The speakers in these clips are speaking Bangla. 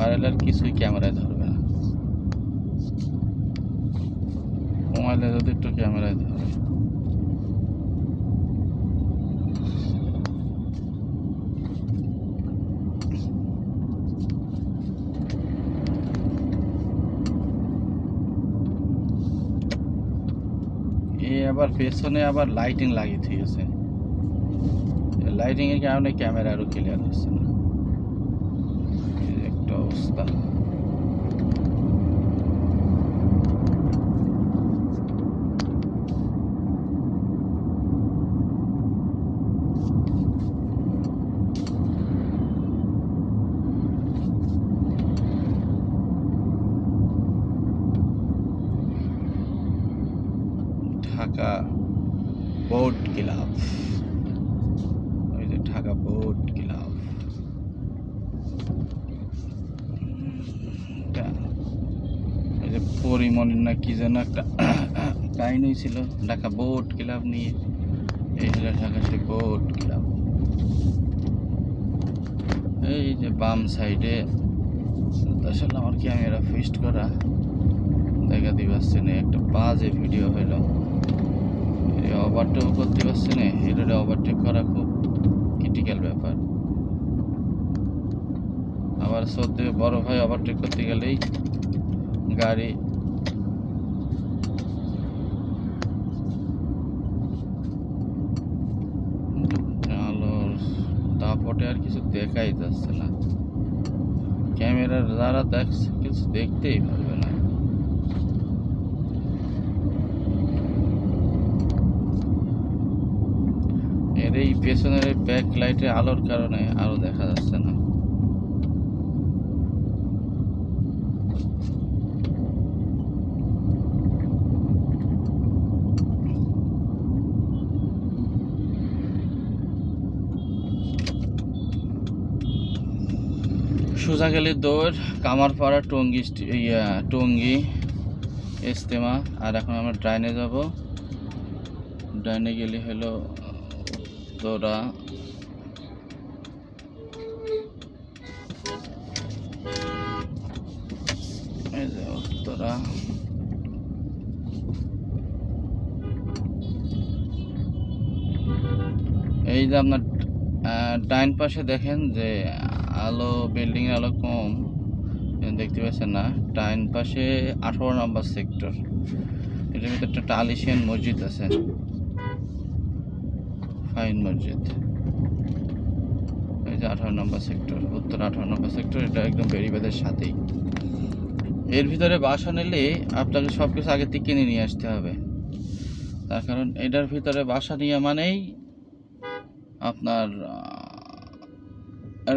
আর কিছুই ক্যামেরায় ধরবে না। মোবাইলে যদি একটু ক্যামেরায় ধরে, আবার পেছনে আবার লাইটিং লাগিয়ে দিয়েছে। লাইটিং এর কারণে ক্যামেরা আরো ক্লিয়ার হচ্ছে না। এই একটা অবস্থা। ঢাকা বোট ক্লাব, ওই যে ঢাকা বোট ক্লাব। ওই যে পরিমণের না কি যেন একটা কাহিনী ছিল ঢাকা বোট ক্লাব নিয়ে। এই হলো ঢাকা সে বোট ক্লাব। এই যে বাম সাইডে আসলে আমার ক্যামেরা ফিক্সড করা দেখা দিবাচ্ছে না, একটা বাজে ভিডিও হইল। ওভারটেক করতে পারছে না, এটা ওভারটেক করা খুব ক্রিটিক্যাল ব্যাপার। আবার সত্যি বড় ভাই ওভারটেক করতে গেলেই গাড়ি আলোর দাপটে আর কিছু দেখাই যাচ্ছে না। ক্যামেরার যারা দেখছে কিছু দেখতেই পারবে না। এর এই পেছনের ব্যাক লাইটের আলোর কারণে আরো দেখা যাচ্ছে না। সোজা গেলে দৌড় কামারপাড়া টঙ্গী ইজতেমা। আর এখন আমরা ডাইনে যাব। ডাইনে গেলে হলো উত্তরা, এই যে উত্তরা। এই যে আপনার ডাইন পাশে দেখেন যে আলো, বিল্ডিং এর আলো কম দেখতে পাচ্ছেন না। ডাইন পাশে 18 নম্বর সেক্টর, এটার ভিতরে একটা আলিশান মসজিদ আছে, ফাইন মসজিদ। এই যে 18 নম্বর সেক্টর, উত্তর 18 নম্বর সেক্টর, এটা একদম বেরিবাদের সাথেই। এর ভিতরে বাসা নিলে আপনাকে সব কিছু আগে থেকে কিনে নিয়ে আসতে হবে। তার কারণ এটার ভিতরে বাসা নিয়ে মানেই আপনার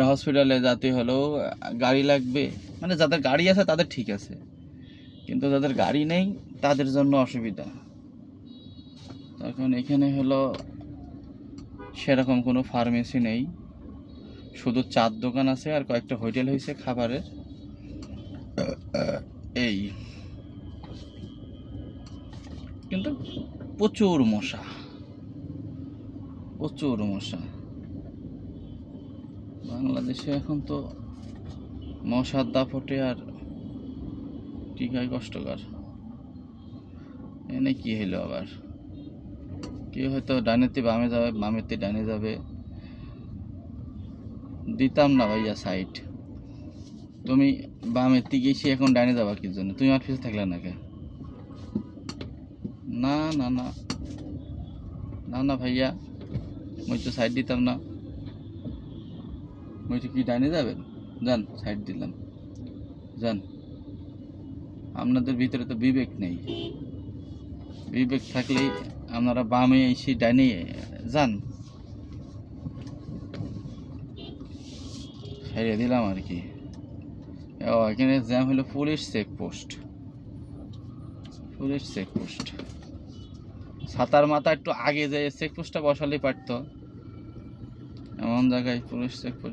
হসপিটালে যেতে হলেও গাড়ি লাগবে। মানে যাদের গাড়ি আছে তাদের ঠিক আছে, কিন্তু যাদের গাড়ি নেই তাদের জন্য অসুবিধা। তখন এখানে হলো সেরকম কোনো ফার্মেসি নেই, শুধু চার দোকান আছে আর কয়েকটা হোটেল হয়েছে খাবারের। এই কিন্তু প্রচুর মশা, প্রচুর মশা। বাংলাদেশে এখন তো মশার দাপটে আর টিকাই কষ্টকর। এনে কি হইলো আবার, কেউ হয়তো ডানেতে বামে যাবে, বামেতে ডানে যাবে। দিতাম না ভাইয়া সাইড, তুমি বামের দিকে এসে এখন ডানে যাবা কি জন্য? তুমি আর পিছনে থাকলে না কে? না না না না না ভাইয়া, মই তো সাইড দিতাম না। মই তো কি ডানে যাবেন? যান, সাইড দিলাম, যান। আপনাদের ভিতরে তো বিবেক নেই। বিবেক থাকলেই আপনারা বামে এসে ডানে যান। সাইডে দিলাম আর কি। এখানে জ্যাম হলো পুলিশ চেকপোস্ট, পুলিশ চেকপোস্ট। ছাতার মাথা একটু আগে যে চেকপোস্টটা বসালেই পারতো, এমন জায়গায় পুলিশ চেকপোস্ট